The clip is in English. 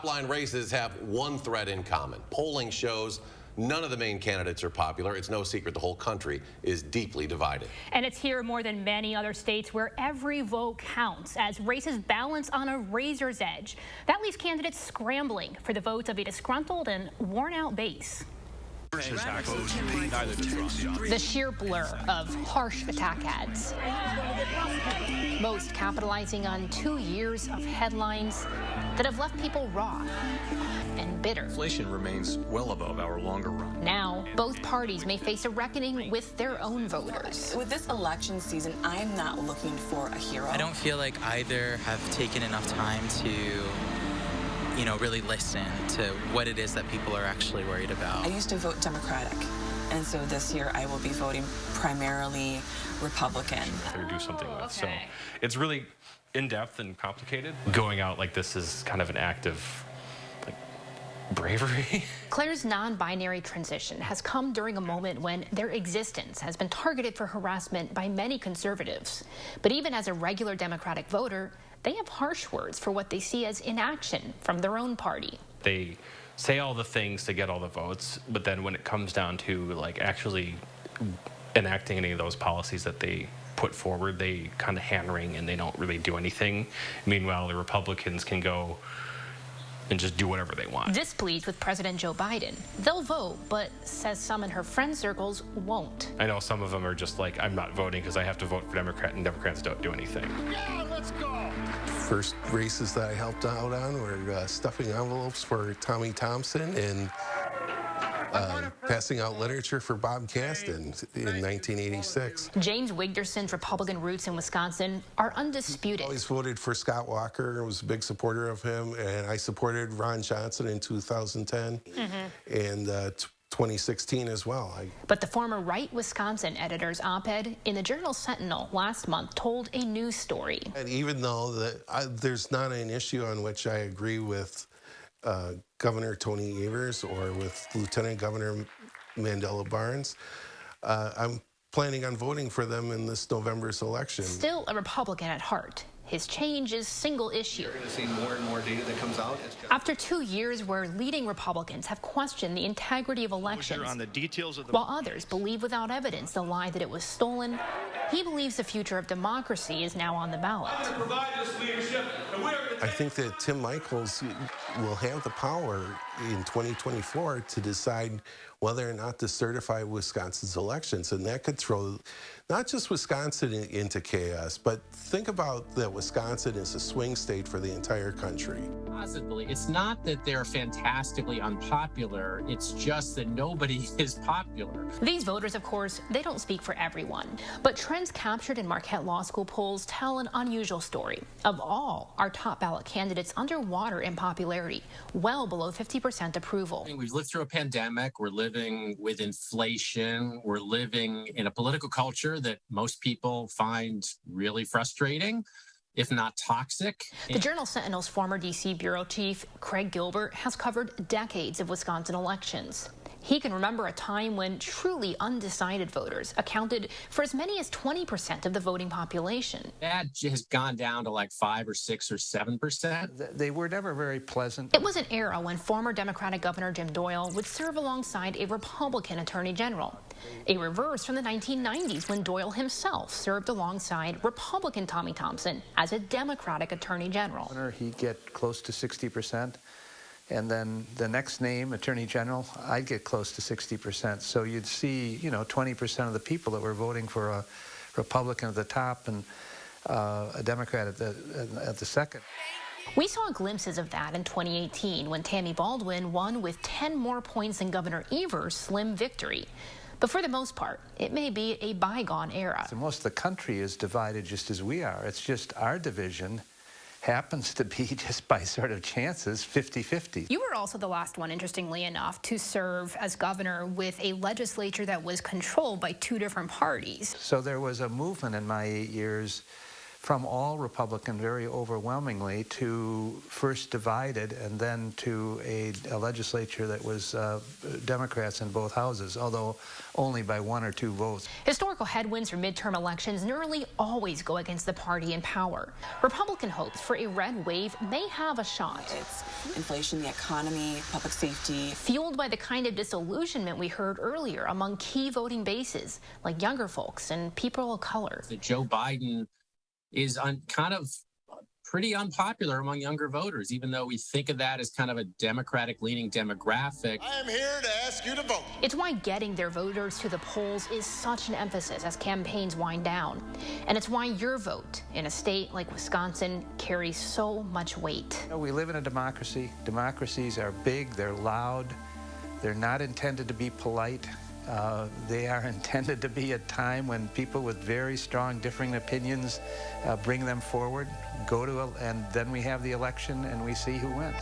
top line races have one thread in common. Polling shows none of the main candidates are popular. It's no secret the whole country is deeply divided. And it's here more than many other states where every vote counts as races balance on a razor's edge. That leaves candidates scrambling for the votes of a disgruntled and worn out base. The sheer blur of harsh attack ads, most capitalizing on 2 years of headlines that have left people raw and bitter. Inflation remains well above our longer run. Now, both parties may face a reckoning with their own voters. With this election season, I'm not looking for a hero. I don't feel like either have taken enough time to really listen to what it is that people are actually worried about. I used to vote Democratic, and so this year I will be voting primarily Republican. Or do something with. Okay. So it's really in-depth and complicated. Going out like this is kind of an act of bravery. Claire's non-binary transition has come during a moment when their existence has been targeted for harassment by many conservatives. But even as a regular Democratic voter, they have harsh words for what they see as inaction from their own party. They say all the things to get all the votes, but then when it comes down to actually enacting any of those policies that they put forward, they kind of hand-wring and they don't really do anything. Meanwhile, the Republicans can go and just do whatever they want. Displeased with President Joe Biden, they'll vote, but says some in her friend circles won't. I know some of them are just like, I'm not voting because I have to vote for Democrat, and Democrats don't do anything. Yeah, let's go! First races that I helped out on were stuffing envelopes for Tommy Thompson and passing out literature for Bob Caston in 1986. James Wigderson's Republican roots in Wisconsin are undisputed. I always voted for Scott Walker. I was a big supporter of him, and I supported Ron Johnson in 2010 and 2016 as well. But the former Right Wisconsin editor's op-ed in the Journal Sentinel last month told a news story. And even though there's not an issue on which I agree with Governor Tony Evers or with Lieutenant Governor Mandela Barnes, I'm planning on voting for them in this November's election. Still a Republican at heart, his change is single issue. You're going to see more and more data that comes out. After 2 years where leading Republicans have questioned the integrity of elections, On the details of while others believe without evidence the lie that it was stolen, he believes the future of democracy is now on the ballot. I think that Tim Michels will have the power in 2024 to decide whether or not to certify Wisconsin's elections, and that could throw not just Wisconsin into chaos, but think about that Wisconsin is a swing state for the entire country. Positively, it's not that they're fantastically unpopular, it's just that nobody is popular. These voters, of course, they don't speak for everyone, but trends captured in Marquette Law School polls tell an unusual story. Of all our top ballot candidates underwater in popularity, well below 50% approval. We've lived through a pandemic, we're living with inflation, we're living in a political culture that most people find really frustrating, if not toxic. The Journal Sentinel's former D.C. bureau chief, Craig Gilbert, has covered decades of Wisconsin elections. He can remember a time when truly undecided voters accounted for as many as 20% of the voting population. That has gone down to like 5 or 6 or 7%. They were never very pleasant. It was an era when former Democratic Governor Jim Doyle would serve alongside a Republican Attorney General. A reverse from the 1990s when Doyle himself served alongside Republican Tommy Thompson as a Democratic Attorney General. He'd get close to 60%. And then the next name, Attorney General, I'd get close to 60%. So you'd see, 20% of the people that were voting for a Republican at the top and a Democrat at the second. We saw glimpses of that in 2018 when Tammy Baldwin won with 10 more points than Governor Evers' slim victory. But for the most part, it may be a bygone era. So most of the country is divided just as we are. It's just our division happens to be just by sort of chances 50-50. You were also the last one, interestingly enough, to serve as governor with a legislature that was controlled by two different parties. So there was a movement in my 8 years from all Republican very overwhelmingly to first divided and then to a legislature that was Democrats in both houses, although only by 1 or 2 votes. Historical headwinds from midterm elections nearly always go against the party in power. Republican hopes for a red wave may have a shot. It's inflation, the economy, public safety. Fueled by the kind of disillusionment we heard earlier among key voting bases, like younger folks and people of color. Joe Biden is kind of pretty unpopular among younger voters, even though we think of that as kind of a Democratic-leaning demographic. I am here to ask you to vote. It's why getting their voters to the polls is such an emphasis as campaigns wind down. And it's why your vote in a state like Wisconsin carries so much weight. You know, we live in a democracy. Democracies are big, they're loud, they're not intended to be polite. They are intended to be a time when people with very strong differing opinions bring them forward, and then we have the election and we see who wins.